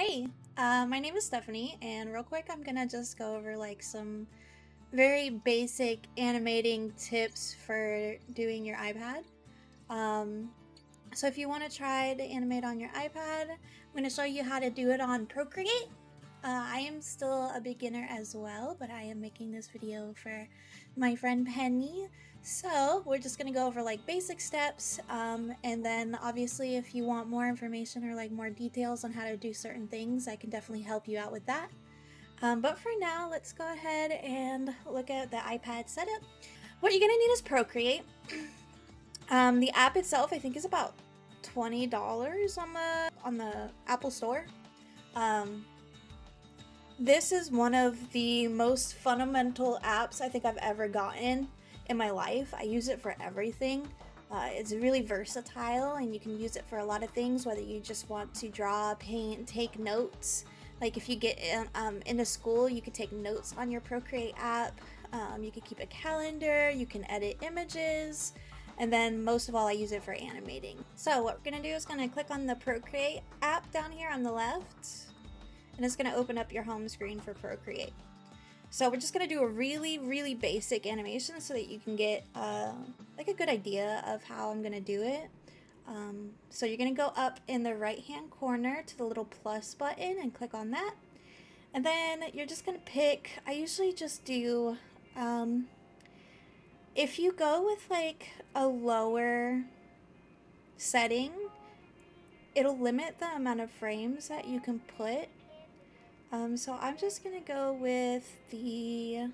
Hey, my name is Stephanie, and real quick, I'm gonna just go over like some very basic animating tips for doing your iPad. Um, so if you want to try to animate on your iPad, I'm gonna show you how to do it on Procreate. I am still a beginner as well, but I am making this video for my friend Penny. So we're just gonna go over like basic steps, and then obviously if you want more information or like more details on how to do certain things, I can definitely help you out with that. But for now, let's go ahead and look at the iPad setup. What you're gonna need is Procreate. The app itself, I think, is about $20 on the Apple Store. Um, This is one of the most fundamental apps I think I've ever gotten in my life. I use it for everything. It's really versatile and you can use it for a lot of things, whether you just want to draw, paint, take notes. Like if you get into school, you could take notes on your Procreate app. You could keep a calendar, you can edit images, and then most of all, I use it for animating. So what we're gonna do is gonna click on the Procreate app down here on the left, and it's going to open up your home screen for Procreate. So we're just going to do a really basic animation so that you can get like a good idea of how I'm going to do it. So you're going to go up in the right hand corner to the little plus button and click on that. And then you're just going to pick, I usually just do, if you go with like a lower setting, it'll limit the amount of frames that you can put. So I'm just gonna go with the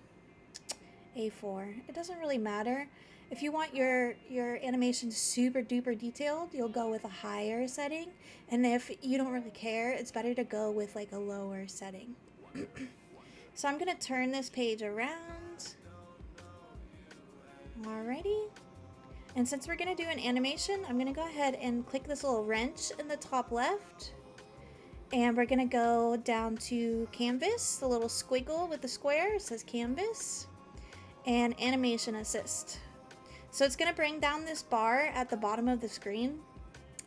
A4. It doesn't really matter. If you want your animation super duper detailed, you'll go with a higher setting. And if you don't really care, it's better to go with like a lower setting. So I'm gonna turn this page around. Alrighty. And since we're gonna do an animation, I'm gonna go ahead and click this little wrench in the top left. And we're gonna go down to canvas, the little squiggle with the square, it says canvas, and animation assist. So it's gonna bring down this bar at the bottom of the screen.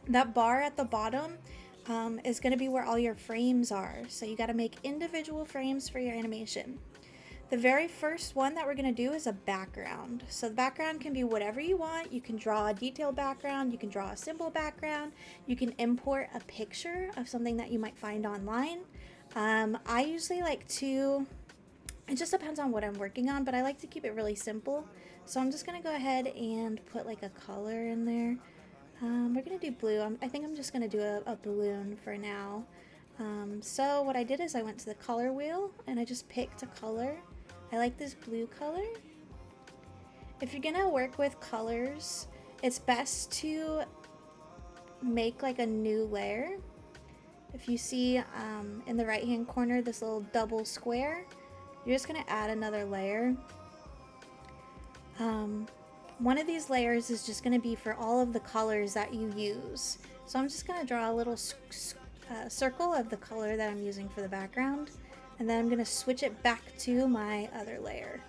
That bar at the bottom is gonna be where all your frames are. So you gotta make individual frames for your animation. The very first one that we're going to do is a background. So the background can be whatever you want. You can draw a detailed background, you can draw a simple background, you can import a picture of something that you might find online. I usually like to, it just depends on what I'm working on, but I like to keep it really simple. So I'm just going to go ahead and put like a color in there. We're going to do blue. I think I'm just going to do a balloon for now. So what I did is I went to the color wheel and I just picked a color. I like this blue color. If you're gonna work with colors, it's best to make like a new layer. If you see in the right hand corner this little double square, you're just gonna add another layer. One of these layers is just gonna be for all of the colors that you use. So I'm just gonna draw a little circle of the color that I'm using for the background. And then I'm going to switch it back to my other layer.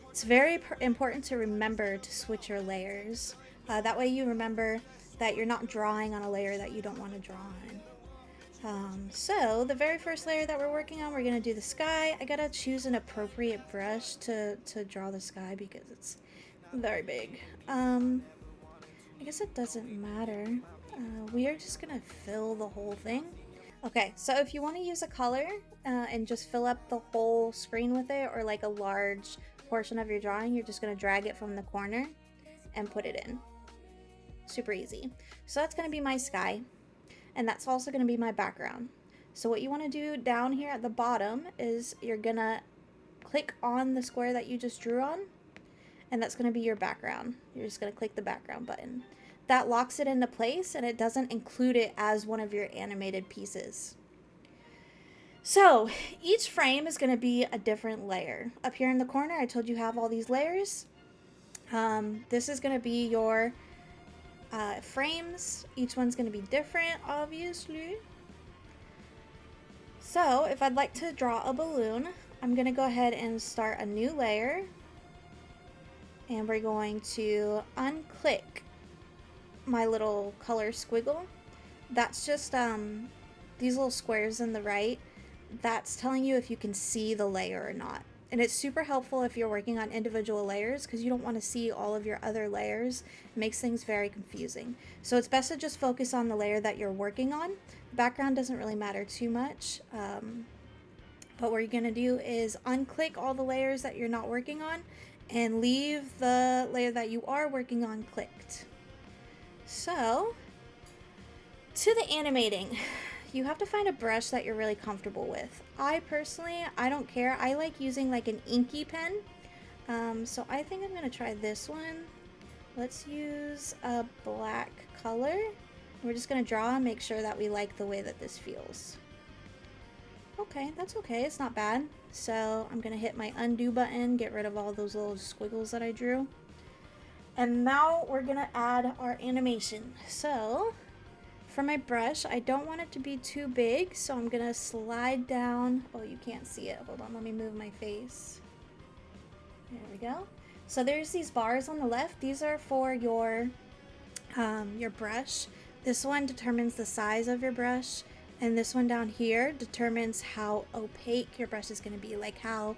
It's very important to remember to switch your layers. That way you remember that you're not drawing on a layer that you don't want to draw on. So the very first layer that we're working on, we're going to do the sky. I got to choose an appropriate brush to draw the sky because it's very big. I guess it doesn't matter. We are just going to fill the whole thing. Okay, so if you want to use a color and just fill up the whole screen with it, or like a large portion of your drawing, you're just going to drag it from the corner and put it in. Super easy. So that's going to be my sky, and that's also going to be my background. So what you want to do down here at the bottom is you're going to click on the square that you just drew on, and that's going to be your background. You're just going to click the background button. That locks it into place and it doesn't include it as one of your animated pieces. So each frame is going to be a different layer. Up here in the corner, I told you have all these layers. This is going to be your frames. Each one's going to be different, obviously. So if I'd like to draw a balloon, I'm going to go ahead and start a new layer. And we're going to unclick my little color squiggle. That's just these little squares in the right, that's telling you if you can see the layer or not. And it's super helpful if you're working on individual layers because you don't want to see all of your other layers. It makes things very confusing. So it's best to just focus on the layer that you're working on. The background doesn't really matter too much. But what you're going to do is unclick all the layers that you're not working on and leave the layer that you are working on clicked. So, to the animating. You have to find a brush that you're really comfortable with. I personally, I don't care. I like using like an inky pen. So I think I'm going to try this one. Let's use a black color. We're just going to draw and make sure that we like the way that this feels. Okay, that's okay. It's not bad. So I'm going to hit my undo button, get rid of all those little squiggles that I drew. And now we're going to add our animation. So for my brush, I don't want it to be too big, so I'm gonna slide down. Oh, you can't see it. Hold on, let me move my face. There we go. So there's these bars on the left. These are for your brush. This one determines the size of your brush, and this one down here determines how opaque your brush is gonna be, like how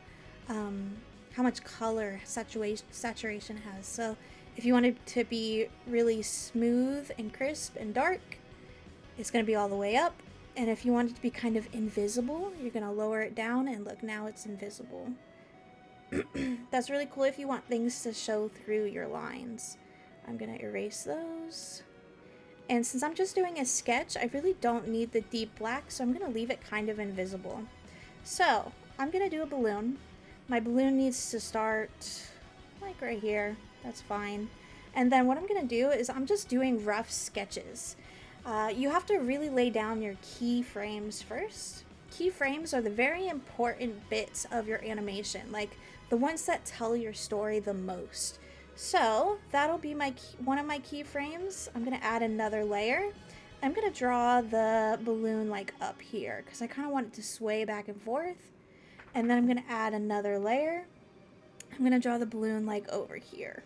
much color saturation has. So if you want it to be really smooth and crisp and dark, it's going to be all the way up, and if you want it to be kind of invisible, you're going to lower it down, and look, now it's invisible. That's really cool if you want things to show through your lines. I'm going to erase those. And since I'm just doing a sketch, I really don't need the deep black, so I'm going to leave it kind of invisible. So, I'm going to do a balloon. My balloon needs to start like right here. That's fine. And then what I'm going to do is I'm just doing rough sketches. You have to really lay down your keyframes first. Keyframes are the very important bits of your animation, like the ones that tell your story the most. So that'll be one of my keyframes. I'm going to add another layer. I'm going to draw the balloon like up here because I kind of want it to sway back and forth. And then I'm going to add another layer. I'm going to draw the balloon like over here.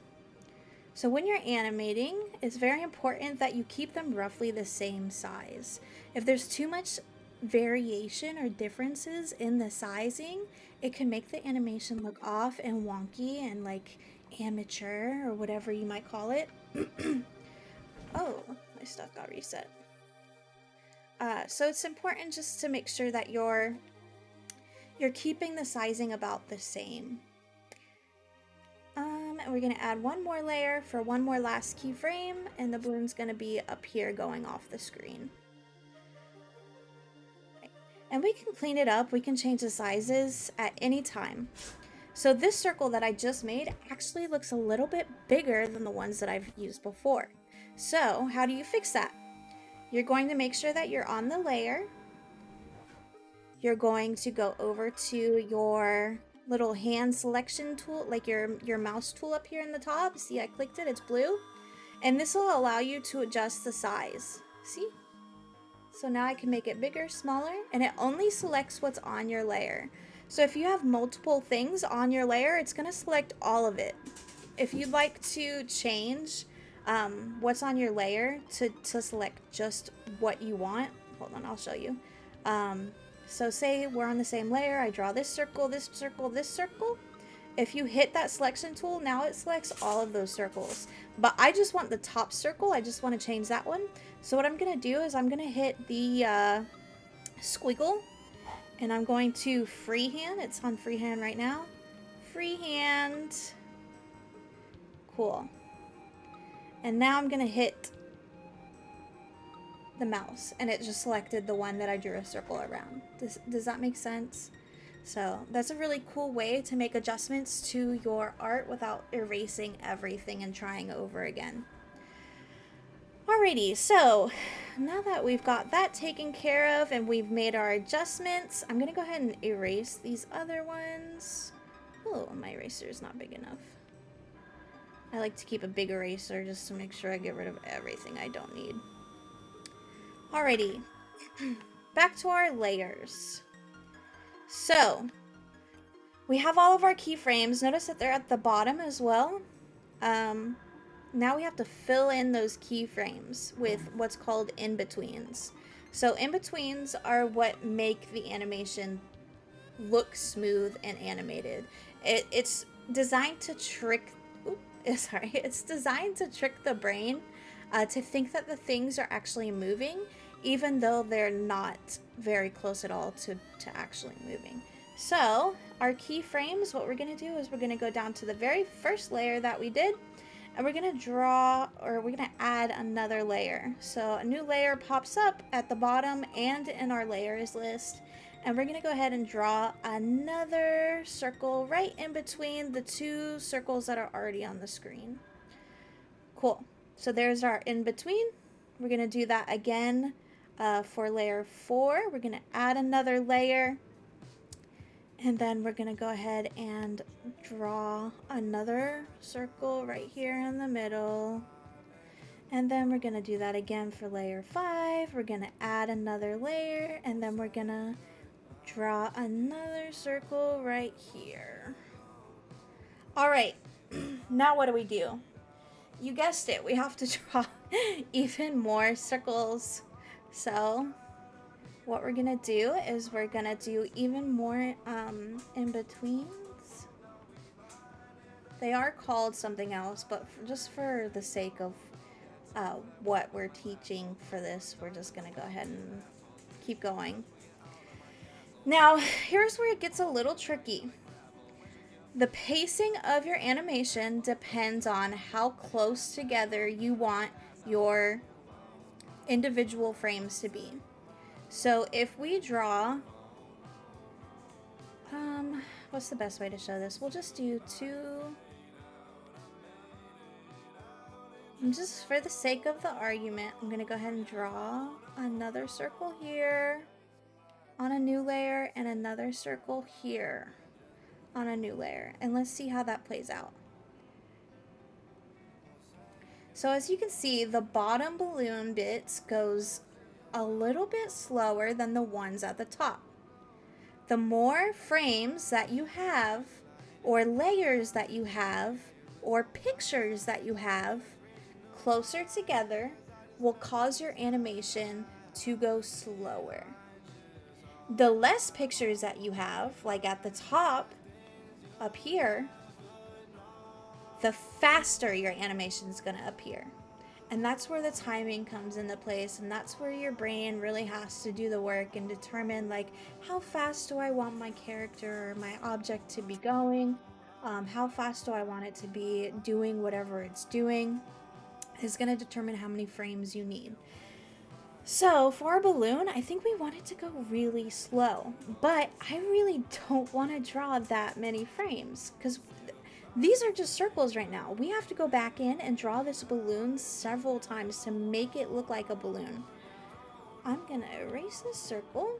So when you're animating, it's very important that you keep them roughly the same size. If there's too much variation or differences in the sizing, it can make the animation look off and wonky and like amateur or whatever you might call it. Oh, my stuff got reset. So it's important just to make sure that you're keeping the sizing about the same. And we're going to add one more layer for one more last keyframe, and the balloon's going to be up here going off the screen. Okay. And we can clean it up. We can change the sizes at any time. So this circle that I just made actually looks a little bit bigger than the ones that I've used before. So how do you fix that? You're going to make sure that you're on the layer. You're going to go over to your little hand selection tool, like your mouse tool up here in the top. See, I clicked it, it's blue. And this will allow you to adjust the size. See? So now I can make it bigger, smaller, and it only selects what's on your layer. So if you have multiple things on your layer, it's going to select all of it. If you'd like to change what's on your layer to select just what you want, hold on, I'll show you. So say we're on the same layer, I draw this circle, this circle, this circle. If you hit that selection tool, now it selects all of those circles. But I just want the top circle, I just want to change that one. So what I'm going to do is I'm going to hit the squiggle, and I'm going to freehand. It's on freehand right now. Freehand. Cool. And now I'm going to hit the mouse, and it just selected the one that I drew a circle around. Does that make sense? So that's a really cool way to make adjustments to your art without erasing everything and trying over again. Alrighty, so now that we've got that taken care of and we've made our adjustments, I'm gonna go ahead and erase these other ones. Oh, my eraser is not big enough. I like to keep a big eraser just to make sure I get rid of everything I don't need. Alrighty, back to our layers. So, we have all of our keyframes. Notice that they're at the bottom as well. Now we have to fill in those keyframes with what's called in-betweens. So in-betweens are what make the animation look smooth and animated. It's designed to trick, sorry, it's designed to trick the brain to think that the things are actually moving, even though they're not very close at all to actually moving. So our keyframes, what we're gonna do is we're gonna go down to the very first layer that we did, and we're gonna draw, or we're gonna add another layer. So a new layer pops up at the bottom and in our layers list. And we're gonna go ahead and draw another circle right in between the two circles that are already on the screen. Cool. So there's our in between. We're gonna do that again for layer 4. We're gonna add another layer. And then we're gonna go ahead and draw another circle right here in the middle. And then we're gonna do that again for layer 5. We're gonna add another layer, and then we're gonna draw another circle right here. All right, now what do? You guessed it, we have to draw even more circles. So what we're gonna do is we're gonna do even more in-betweens. They are called something else, but just for the sake of what we're teaching for this, we're just gonna go ahead and keep going. Now, here's where it gets a little tricky. The pacing of your animation depends on how close together you want your individual frames to be. So if we draw, what's the best way to show this? We'll just do 2. And just for the sake of the argument, I'm gonna go ahead and draw another circle here on a new layer and another circle here on a new layer, and let's see how that plays out. So as you can see, the bottom balloon bits goes a little bit slower than the ones at the top. The more frames that you have, or layers that you have, or pictures that you have closer together will cause your animation to go slower. The less pictures that you have, like at the top, up here, the faster your animation is going to appear. And that's where the timing comes into place, and that's where your brain really has to do the work and determine, like, how fast do I want my character or my object to be going? How fast do I want it to be doing whatever it's doing is going to determine how many frames you need. So for our balloon, I think we want it to go really slow, but I really don't want to draw that many frames because these are just circles right now. We have to go back in and draw this balloon several times to make it look like a balloon. I'm gonna erase this circle.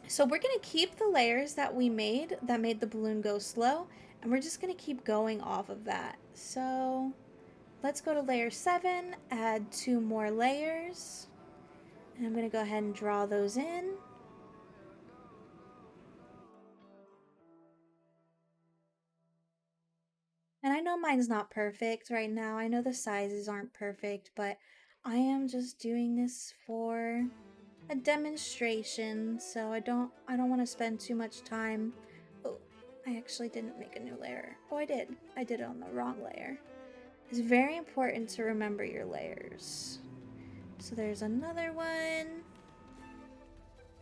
So we're gonna keep the layers that we made that made the balloon go slow, and we're just gonna keep going off of that. So let's go to layer 7, add 2 more layers, and I'm gonna go ahead and draw those in. And I know mine's not perfect right now. I know the sizes aren't perfect, but I am just doing this for a demonstration, so I don't want to spend too much time. Oh, I actually didn't make a new layer. Oh, I did. I did it on the wrong layer. It's very important to remember your layers. So there's another one.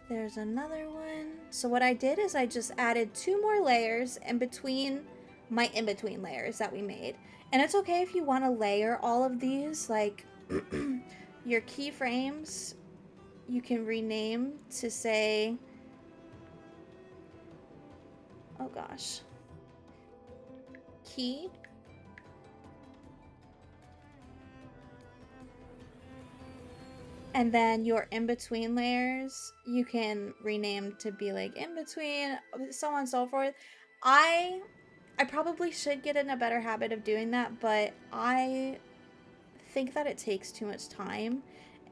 There's another one. So what I did is I just added 2 more layers in between my in-between layers that we made. And it's okay if you want to layer all of these, like your keyframes, you can rename to say, oh gosh, key. And then your in-between layers, you can rename to be like in-between, so on and so forth. I probably should get in a better habit of doing that, but I think that it takes too much time,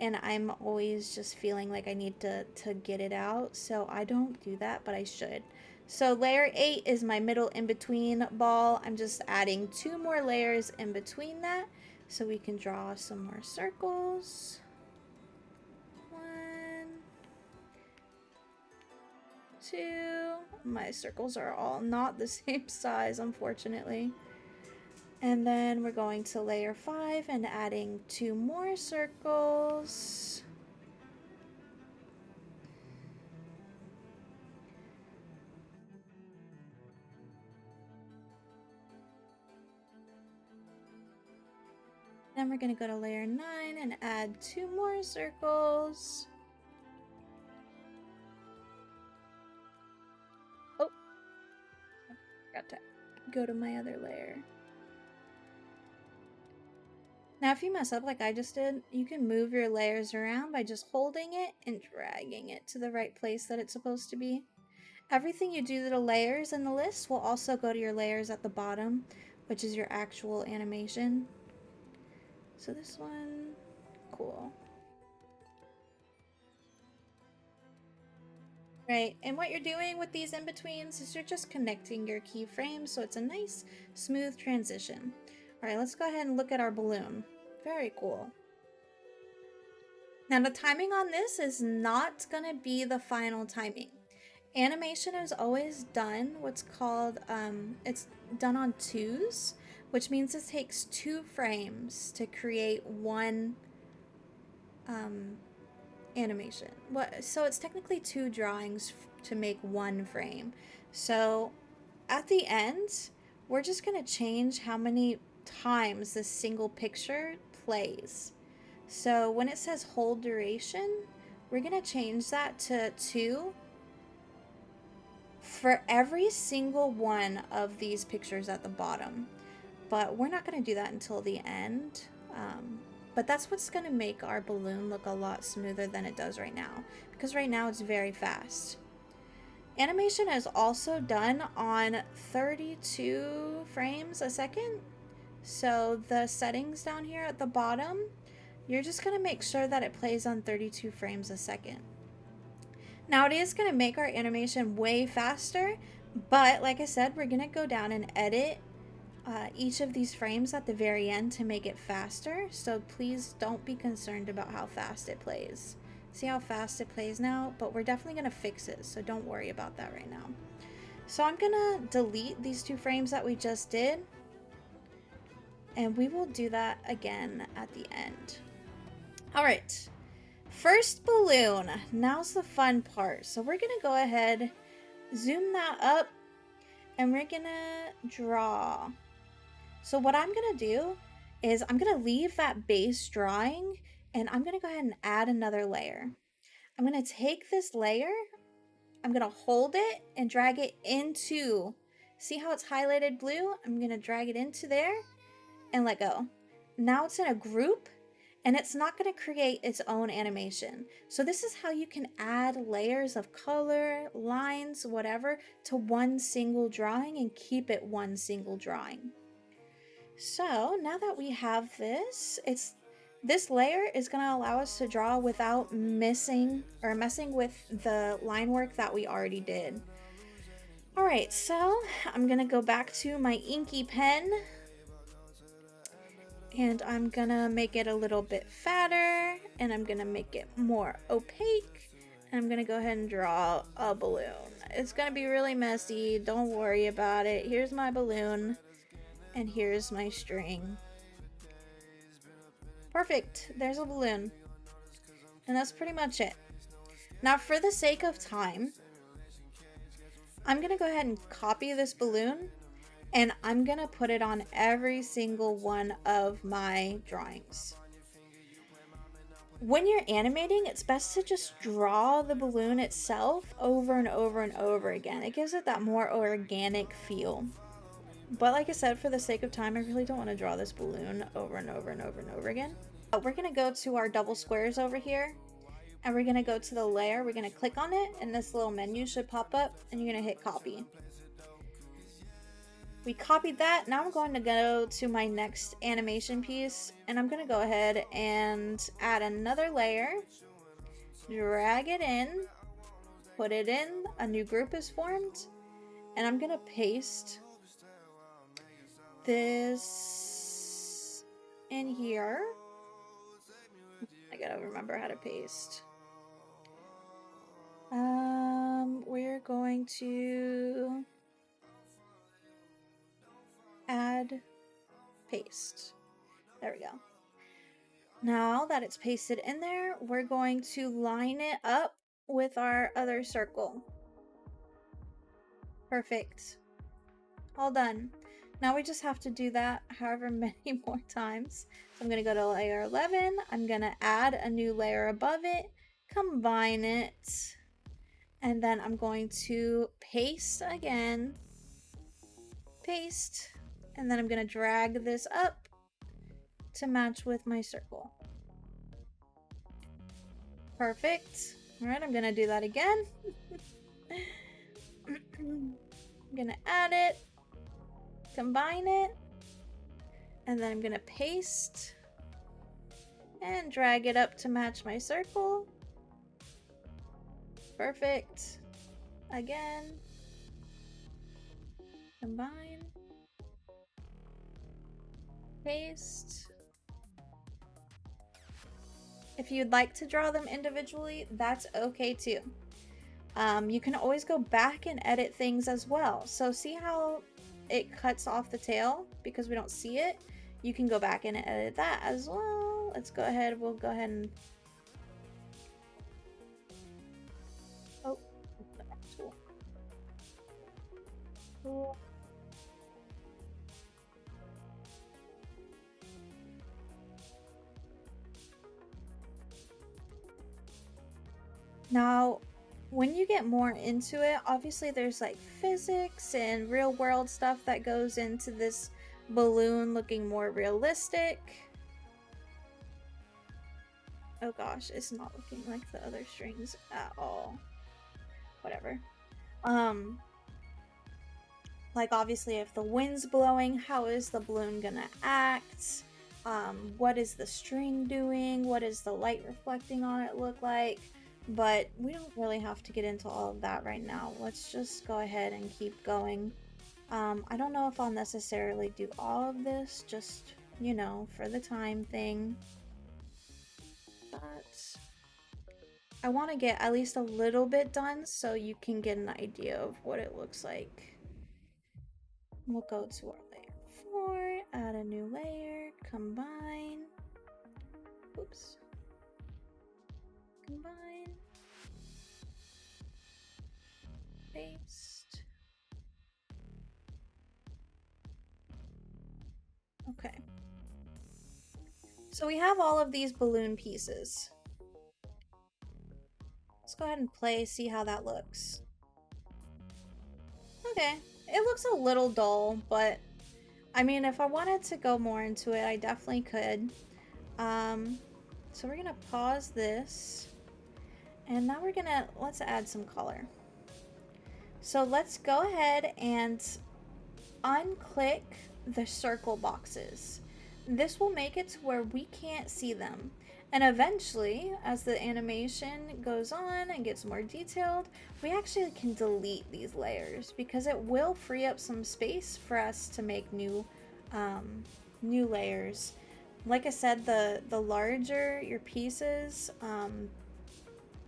and I'm always just feeling like I need to get it out, so I don't do that, but I should. So layer 8 is my middle in-between ball. I'm just adding 2 more layers in between that, so we can draw some more circles. 1, 2. My circles are all not the same size, unfortunately. And then we're going to layer 5 and adding 2 more circles. Then we're going to go to layer 9 and add 2 more circles. Oh, I forgot to go to my other layer. Now, if you mess up like I just did, you can move your layers around by just holding it and dragging it to the right place that it's supposed to be. Everything you do to the layers in the list will also go to your layers at the bottom, which is your actual animation. So this one, cool. Right, and what you're doing with these in-betweens is you're just connecting your keyframes so it's a nice, smooth transition. All right, let's go ahead and look at our balloon. Very cool. Now the timing on this is not gonna be the final timing. Animation is always done what's called, it's done on 2s, which means it takes 2 frames to create one animation. So it's technically 2 drawings to make 1 frame. So at the end, we're just gonna change how many times this single picture plays. So when it says hold duration, we're gonna change that to 2 for every single one of these pictures at the bottom. But we're not going to do that until the end. But that's what's going to make our balloon look a lot smoother than it does right now, because right now it's very fast. Animation is also done on 32 frames a second. So the settings down here at the bottom, you're just going to make sure that it plays on 32 frames a second. Now it is going to make our animation way faster, but like I said, we're going to go down and edit each of these frames at the very end to make it faster. So please don't be concerned about how fast it plays. See how fast it plays now? But we're definitely going to fix it, so don't worry about that right now. So I'm going to delete these 2 frames that we just did, and we will do that again at the end. All right. First balloon. Now's the fun part. So we're gonna go ahead, zoom that up, and we're gonna draw. So what I'm gonna do is I'm gonna leave that base drawing, and I'm gonna go ahead and add another layer. I'm gonna take this layer, I'm gonna hold it and drag it into, see how it's highlighted blue? I'm gonna drag it into there and let go. Now it's in a group, and it's not going to create its own animation. So this is how you can add layers of color, lines, whatever, to one single drawing and keep it one single drawing. So now that we have this, this layer is going to allow us to draw without messing with the line work that we already did. All right, so I'm going to go back to my inky pen, and I'm gonna make it a little bit fatter, and I'm gonna make it more opaque, and I'm gonna go ahead and draw a balloon. It's gonna be really messy, don't worry about it. Here's my balloon, and here's my string. Perfect, there's a balloon. And that's pretty much it. Now for the sake of time, I'm gonna go ahead and copy this balloon, and I'm gonna put it on every single one of my drawings. When you're animating, it's best to just draw the balloon itself over and over and over again. It gives it that more organic feel. But like I said, for the sake of time, I really don't want to draw this balloon over and over and over and over again. We're gonna go to our double squares over here, and we're gonna go to the layer, we're gonna click on it, and this little menu should pop up, and you're gonna hit copy. We copied that. Now I'm going to go to my next animation piece, and I'm going to go ahead and add another layer, drag it in, put it in, a new group is formed, and I'm going to paste this in here. I gotta remember how to paste. We're going going to add paste. There we go. Now that it's pasted in there, we're going to line it up with our other circle. Perfect. All done. Now we just have to do that however many more times. So I'm going to go to layer 11. I'm going to add a new layer above it, combine it, and then I'm going to paste again. Paste. And then I'm going to drag this up to match with my circle. Perfect. All right, I'm going to do that again. I'm going to add it, combine it, and then I'm going to paste and drag it up to match my circle. Perfect. Again. Combine. Paste. If you'd like to draw them individually, that's okay too. You can always go back and edit things as well. So see how it cuts off the tail because we don't see it? You can go back and edit that as well. Let's go ahead. We'll go ahead and... Oh, tool. Cool. Now, when you get more into it, obviously there's like physics and real world stuff that goes into this balloon looking more realistic. Oh gosh, it's not looking like the other strings at all. Whatever. Like obviously if the wind's blowing, how is the balloon gonna act? What is the string doing? What is the light reflecting on it look like? But we don't really have to get into all of that right now. Let's just go ahead and keep going. I don't know if I'll necessarily do all of this, just, you know, for the time thing. But I want to get at least a little bit done so you can get an idea of what it looks like. We'll go to our layer 4, add a new layer, combine. Oops. Combine. Paste. Okay. So we have all of these balloon pieces. Let's go ahead and play, see how that looks. Okay, it looks a little dull, but I mean, if I wanted to go more into it, I definitely could. So we're gonna pause this, and now let's add some color. So let's go ahead and unclick the circle boxes. This will make it to where we can't see them. And eventually, as the animation goes on and gets more detailed, we actually can delete these layers because it will free up some space for us to make new layers. Like I said, the larger your pieces,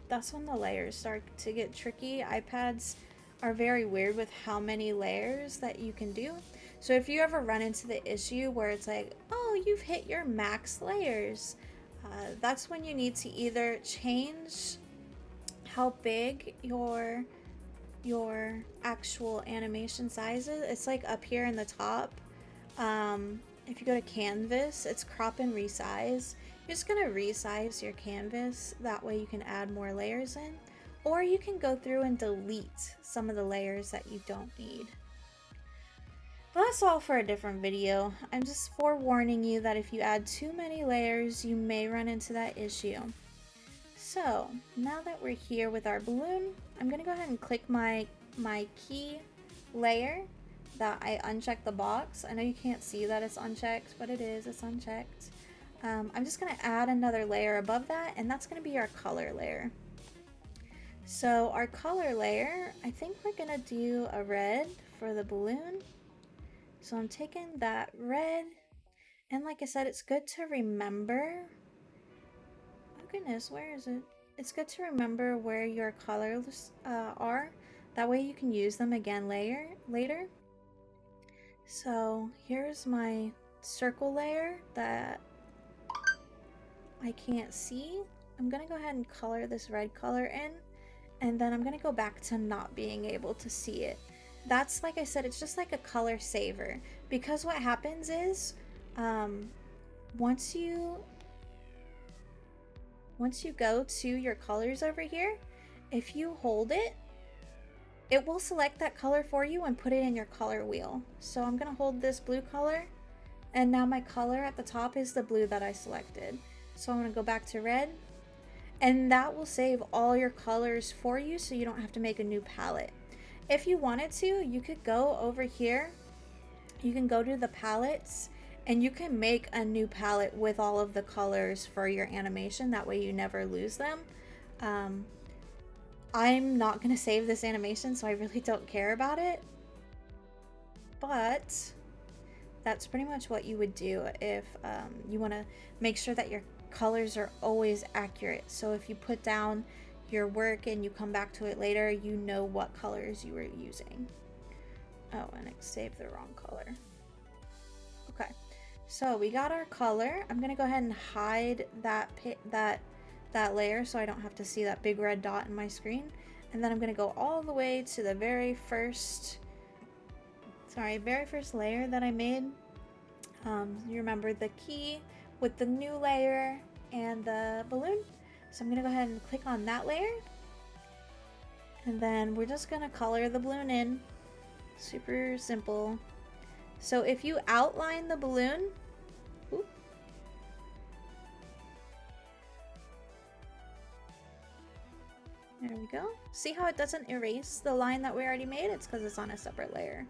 that's when the layers start to get tricky. iPads are very weird with how many layers that you can do. So if you ever run into the issue where it's like, oh, you've hit your max layers, that's when you need to either change how big your actual animation size is. It's like up here in the top. If you go to canvas, it's crop and resize. You're just gonna resize your canvas, that way you can add more layers in, or you can go through and delete some of the layers that you don't need. But that's all for a different video. I'm just forewarning you that if you add too many layers, you may run into that issue. So now that we're here with our balloon, I'm gonna go ahead and click my key layer that I unchecked the box. I know you can't see that it's unchecked, but it's unchecked. I'm just gonna add another layer above that, and that's gonna be our color layer. So our color layer, I think we're gonna do a red for the balloon. So I'm taking that red, and like I said, it's good to remember. Oh goodness, where is it? It's good to remember where your colors are. That way you can use them again later. So here's my circle layer that I can't see. I'm gonna go ahead and color this red color in, and then I'm gonna go back to not being able to see it. That's, like I said, it's just like a color saver, because what happens is once you go to your colors over here, if you hold it, it will select that color for you and put it in your color wheel. So I'm gonna hold this blue color, and now my color at the top is the blue that I selected. So I'm gonna go back to red, and that will save all your colors for you so you don't have to make a new palette. If you wanted to, you could go over here, you can go to the palettes, and you can make a new palette with all of the colors for your animation. That way you never lose them. I'm not gonna save this animation, so I really don't care about it. But that's pretty much what you would do if you want to make sure that your colors are always accurate. So if you put down your work and you come back to it later, you know what colors you were using. Oh, and it saved the wrong color. Okay, so we got our color. I'm gonna go ahead and hide that layer so I don't have to see that big red dot in my screen. And then I'm gonna go all the way to the very first layer that I made. You remember the key with the new layer and the balloon. So I'm gonna go ahead and click on that layer. And then we're just gonna color the balloon in. Super simple. So if you outline the balloon, ooh, there we go. See how it doesn't erase the line that we already made? It's because it's on a separate layer.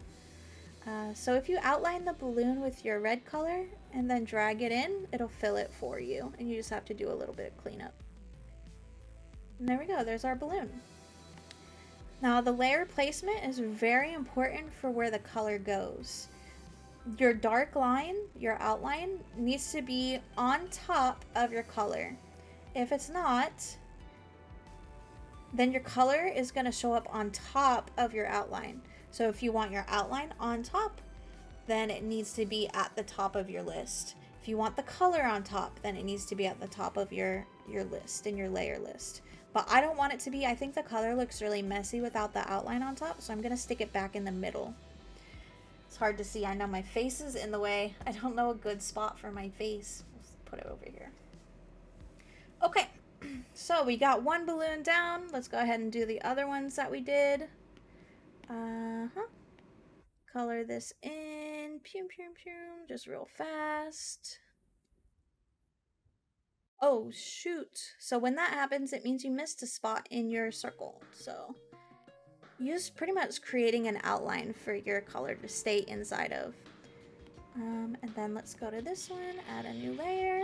So if you outline the balloon with your red color and then drag it in, it'll fill it for you, and you just have to do a little bit of cleanup. And there we go, there's our balloon. Now the layer placement is very important for where the color goes. Your dark line, your outline, needs to be on top of your color. If it's not, then your color is going to show up on top of your outline. So if you want your outline on top, then it needs to be at the top of your list. If you want the color on top, then it needs to be at the top of your list, in your layer list. But I don't want it to be. I think the color looks really messy without the outline on top, so I'm going to stick it back in the middle. It's hard to see. I know my face is in the way. I don't know a good spot for my face. Let's put it over here. Okay, so we got one balloon down. Let's go ahead and do the other ones that we did. Color this in. Pew, pew, pew. Just real fast. Oh, shoot. So when that happens, it means you missed a spot in your circle. So you're just pretty much creating an outline for your color to stay inside of. And then let's go to this one, add a new layer.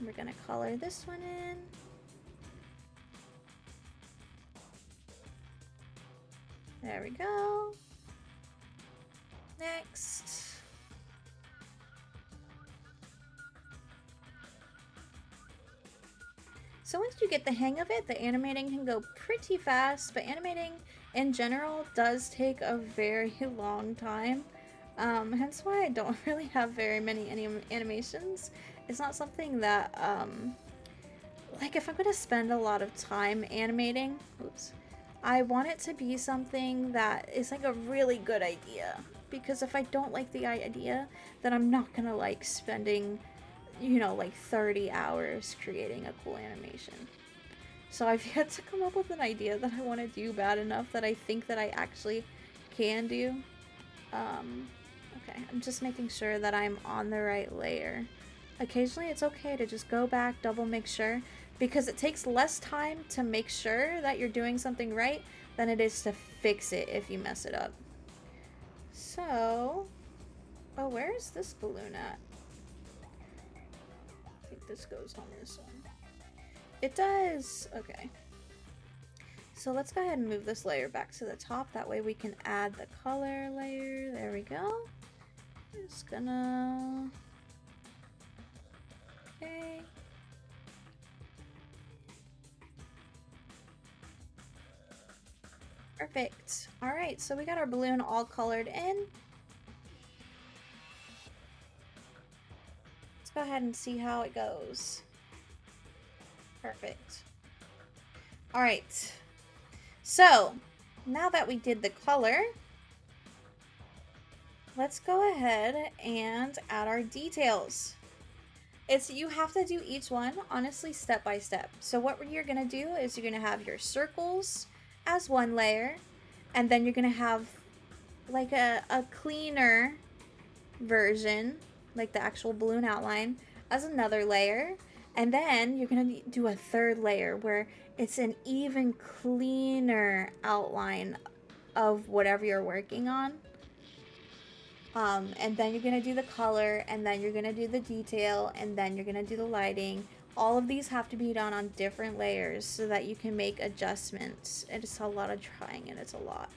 We're gonna color this one in. There we go. Next. So once you get the hang of it, the animating can go pretty fast, but animating in general does take a very long time. Hence why I don't really have very many animations. It's not something that, like if I'm gonna spend a lot of time animating, oops, I want it to be something that is like a really good idea. Because if I don't like the idea, then I'm not gonna like spending, you know, like 30 hours creating a cool animation. So I've yet to come up with an idea that I want to do bad enough that I think that I actually can do. Okay, I'm just making sure that I'm on the right layer. Occasionally it's okay to just go back, double make sure, because it takes less time to make sure that you're doing something right than it is to fix it if you mess it up. So, oh, where is this balloon at? I think this goes on this one. It does! Okay. So let's go ahead and move this layer back to the top. That way we can add the color layer. There we go. Just gonna... Okay. Perfect. All right, so we got our balloon all colored in. Let's go ahead and see how it goes. Perfect. All right. So now that we did the color, let's go ahead and add our details. You have to do each one, honestly, step by step. So what you're gonna do is you're gonna have your circles as one layer, and then you're gonna have like a cleaner version, like the actual balloon outline, as another layer. And then you're gonna do a third layer where it's an even cleaner outline of whatever you're working on. And then you're gonna do the color, and then you're gonna do the detail, and then you're gonna do the lighting. All of these have to be done on different layers so that you can make adjustments. It's a lot of trying, and it's a lot.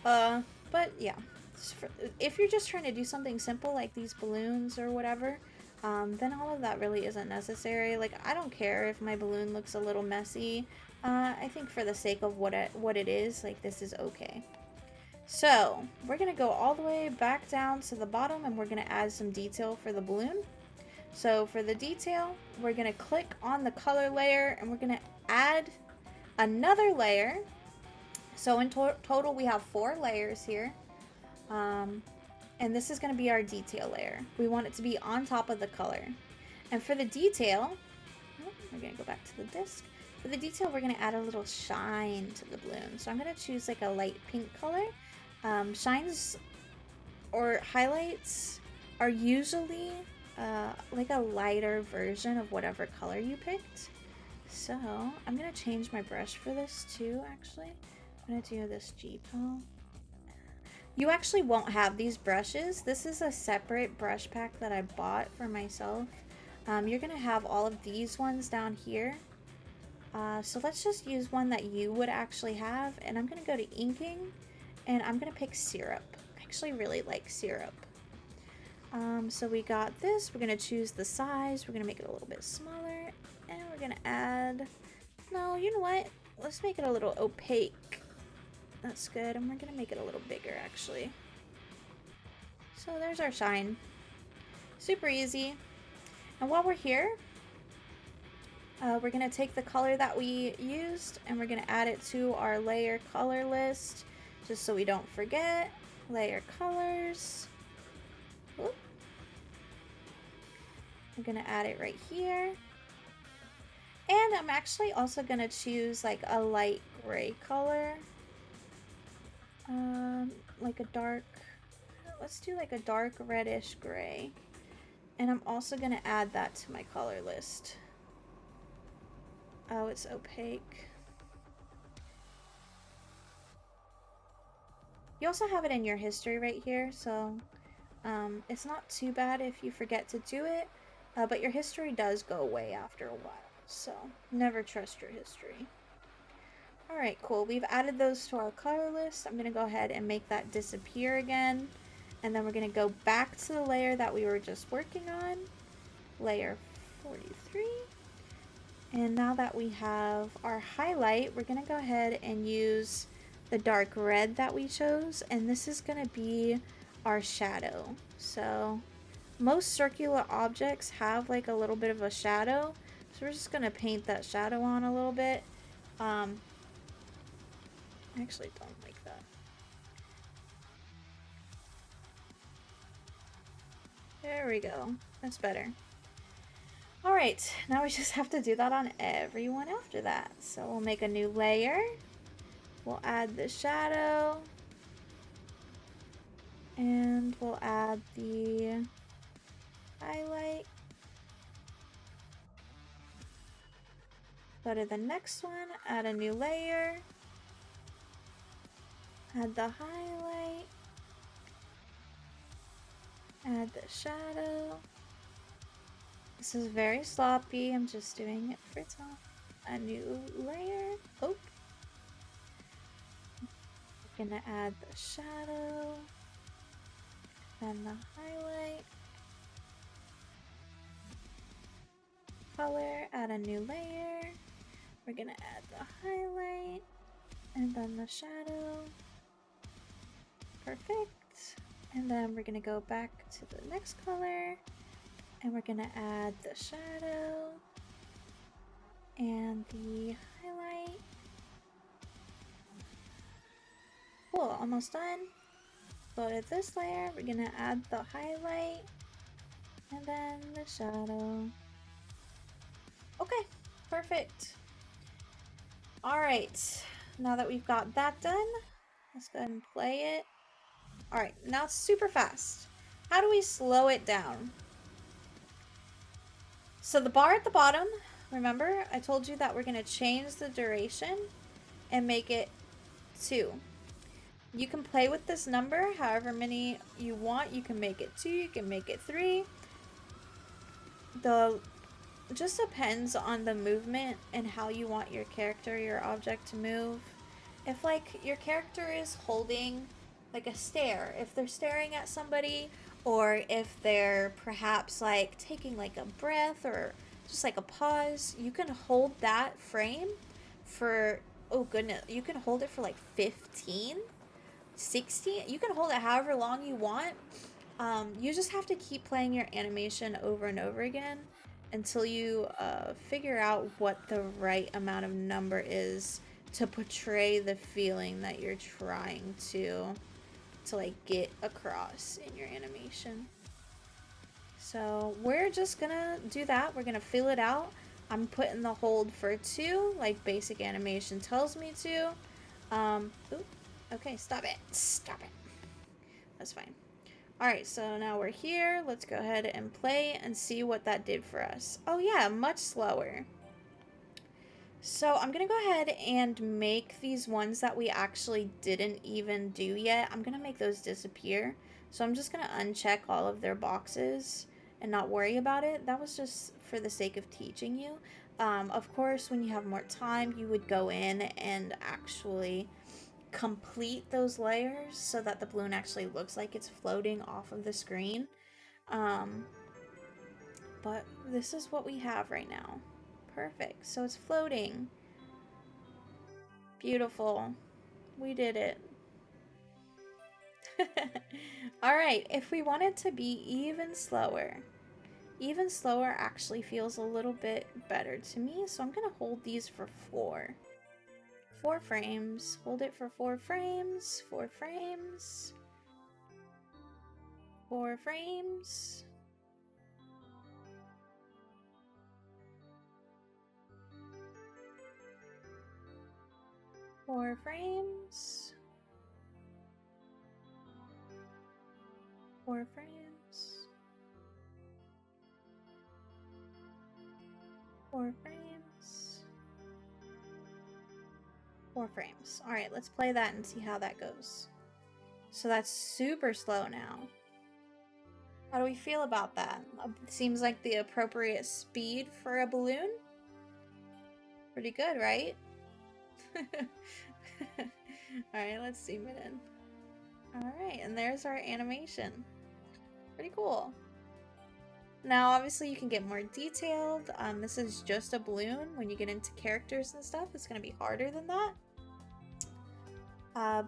But yeah, if you're just trying to do something simple like these balloons or whatever, then all of that really isn't necessary. Like, I don't care if my balloon looks a little messy. I think for the sake of what it is, like, this is okay. So we're gonna go all the way back down to the bottom, and we're gonna add some detail for the balloon. So for the detail, we're gonna click on the color layer, and we're gonna add another layer. So in total we have 4 layers here, and this is gonna be our detail layer. We want it to be on top of the color. And for the detail, we're gonna go back to the disc. For the detail, we're gonna add a little shine to the balloon. So I'm gonna choose like a light pink color. Shines or highlights are usually like a lighter version of whatever color you picked. So I'm gonna change my brush for this too, actually. I'm gonna do this G-Pal. You actually won't have these brushes. This is a separate brush pack that I bought for myself. You're gonna have all of these ones down here. So let's just use one that you would actually have, and I'm gonna go to inking, and I'm gonna pick syrup. I actually really like syrup. So we got this. We're gonna choose the size. We're gonna make it a little bit smaller, and we're gonna add, no, you know what? Let's make it a little opaque. That's good, and we're gonna make it a little bigger actually. So there's our shine. Super easy. And while we're here, we're gonna take the color that we used, and we're gonna add it to our layer color list, just so we don't forget. Layer colors. Oop. I'm gonna add it right here. And I'm actually also gonna choose like a light gray color. Like a dark, let's do like a dark reddish gray. And I'm also gonna add that to my color list. Oh, it's opaque. You also have it in your history right here, so it's not too bad if you forget to do it, but your history does go away after a while, so never trust your history. Alright, cool. We've added those to our color list. I'm going to go ahead and make that disappear again, and then we're going to go back to the layer that we were just working on, layer 43. And now that we have our highlight, we're going to go ahead and use the dark red that we chose, and this is going to be our shadow. So most circular objects have like a little bit of a shadow, so we're just going to paint that shadow on a little bit. I actually don't like that. There we go. That's better. Alright, now we just have to do that on everyone after that. So we'll make a new layer. We'll add the shadow. And we'll add the highlight. Go to the next one, add a new layer. Add the highlight. Add the shadow. This is very sloppy. I'm just doing it for time. A new layer. Oh. We're gonna add the shadow. Then the highlight. Color. Add a new layer. We're gonna add the highlight. And then the shadow. Perfect. And then we're gonna go back to the next color and we're gonna add the shadow and the highlight. Cool, almost done. Go to this layer, we're gonna add the highlight and then the shadow. Okay, perfect. All right, now that we've got that done, let's go ahead and play it. All right, now it's super fast. How do we slow it down? So the bar at the bottom, remember I told you that we're gonna change the duration and make it 2. You can play with this number however many you want. You can make it 2, you can make it 3. It just depends on the movement and how you want your character, your object to move. If like your character is holding like a stare, if they're staring at somebody, or if they're perhaps like taking like a breath or just like a pause, you can hold that frame for, oh goodness, you can hold it for like 15, 16. You can hold it however long you want. You just have to keep playing your animation over and over again until you figure out what the right amount of number is to portray the feeling that you're trying to like get across in your animation. So we're just gonna do that. We're gonna fill it out. I'm putting the hold for 2 like basic animation tells me to. Ooh, okay, stop it. Stop it. That's fine. Alright, so now we're here. Let's go ahead and play and see what that did for us. Oh yeah, much slower. So I'm going to go ahead and make these ones that we actually didn't even do yet. I'm going to make those disappear. So I'm just going to uncheck all of their boxes and not worry about it. That was just for the sake of teaching you. Of course, when you have more time, you would go in and actually complete those layers so that the balloon actually looks like it's floating off of the screen. But this is what we have right now. Perfect. So it's floating. Beautiful. We did it. Alright, if we want it to be even slower actually feels a little bit better to me, so I'm going to hold these for 4. 4 frames. Hold it for 4 frames. 4 frames. 4 frames. Four frames. 4 frames. 4 frames. 4 frames. Alright, let's play that and see how that goes. So that's super slow now. How do we feel about that? Seems like the appropriate speed for a balloon. Pretty good, right? Alright, let's zoom it in. Alright, and there's our animation. Pretty cool. Now, obviously, you can get more detailed. This is just a balloon. When you get into characters and stuff, it's going to be harder than that.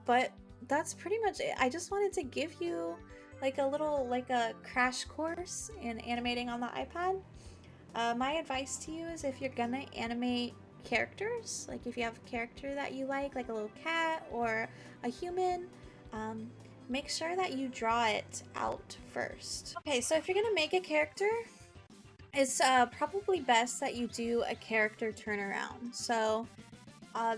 But that's pretty much it. I just wanted to give you like a little, like a crash course in animating on the iPad. My advice to you is if you're gonna animate characters, like if you have a character that you like a little cat or a human, make sure that you draw it out first. Okay, so if you're gonna make a character, it's probably best that you do a character turnaround. So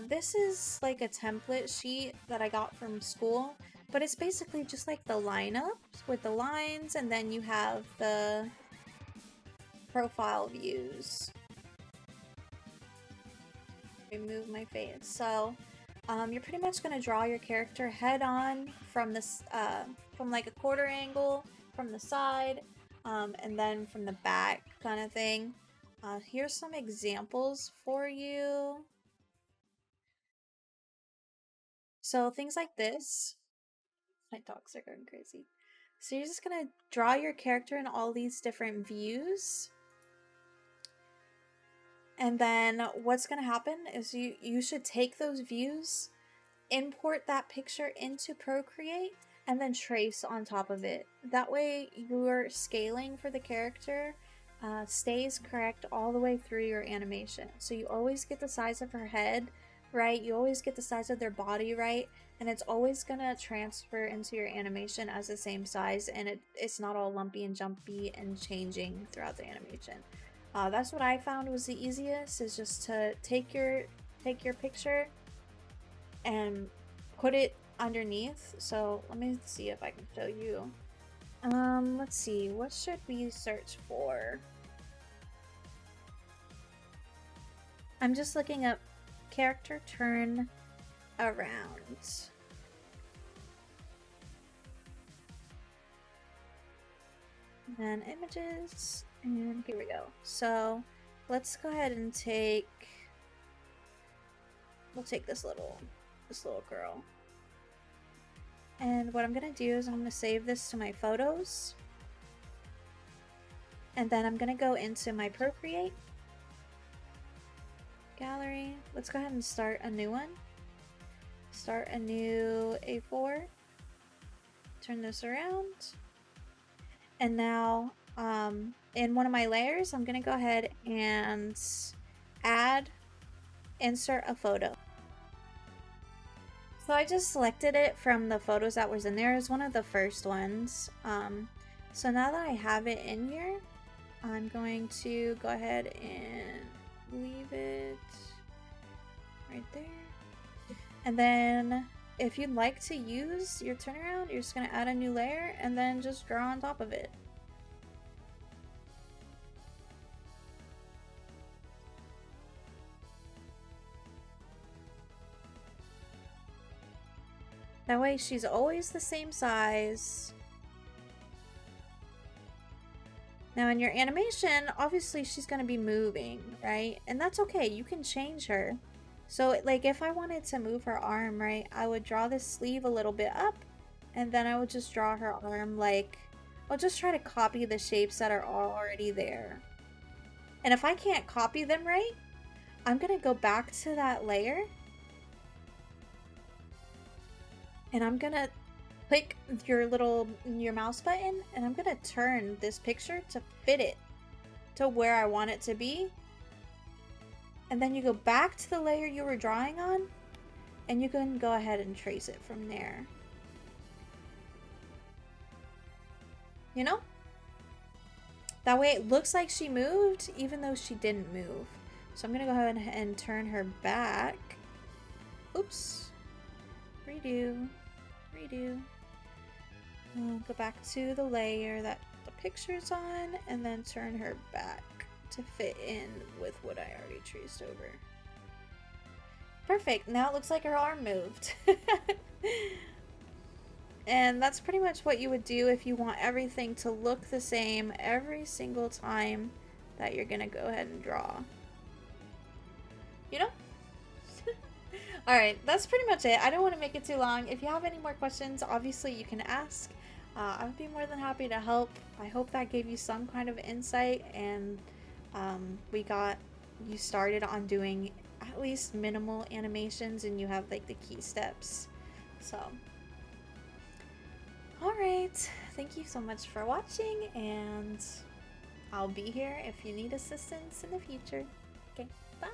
this is like a template sheet that I got from school, but it's basically just like the lineups with the lines, and then you have the profile views. Remove my face. So you're pretty much going to draw your character head on from this from like a quarter angle from the side, and then from the back kind of thing. Here's some examples for you. So things like this. My dogs are going crazy. So you're just going to draw your character in all these different views. And then what's going to happen is you should take those views import that picture into Procreate and then trace on top of it. That way your scaling for the character stays correct all the way through your animation. So you always get the size of her head right, you always get the size of their body right, and it's always gonna transfer into your animation as the same size, and it's not all lumpy and jumpy and changing throughout the animation. That's what I found was the easiest, is just to take your picture and put it underneath. So let me see if I can show you. Let's see, what should we search for? I'm just looking up character turn around. And images, and here we go. So let's go ahead and we'll take this little girl. And what I'm gonna do is I'm gonna save this to my photos. And then I'm gonna go into my Procreate gallery. Let's go ahead and start a new one. Start a new A4. Turn this around. And now in one of my layers, I'm gonna go ahead and insert a photo. So I just selected it from the photos that was in there. It's one of the first ones. So now that I have it in here, I'm going to go ahead and leave it right there. And then if you'd like to use your turnaround, you're just going to add a new layer and then just draw on top of it. That way she's always the same size. Now in your animation, obviously she's going to be moving, right? And that's okay, you can change her. So like if I wanted to move her arm, right, I would draw this sleeve a little bit up, and then I would just draw her arm like, I'll just try to copy the shapes that are already there. And if I can't copy them right, I'm going to go back to that layer. And I'm going to click your mouse button, and I'm going to turn this picture to fit it to where I want it to be. And then you go back to the layer you were drawing on, and you can go ahead and trace it from there. You know? That way it looks like she moved, even though she didn't move. So I'm going to go ahead and turn her back. Oops. Redo. Go back to the layer that the picture's on, and then turn her back to fit in with what I already traced over. Perfect. Now it looks like her arm moved. And that's pretty much what you would do if you want everything to look the same every single time that you're gonna go ahead and draw. You know? Alright, that's pretty much it. I don't want to make it too long. If you have any more questions, obviously you can ask. I would be more than happy to help. I hope that gave you some kind of insight, and we got you started on doing at least minimal animations, and you have like the key steps. So, alright, thank you so much for watching, and I'll be here if you need assistance in the future. Okay, bye!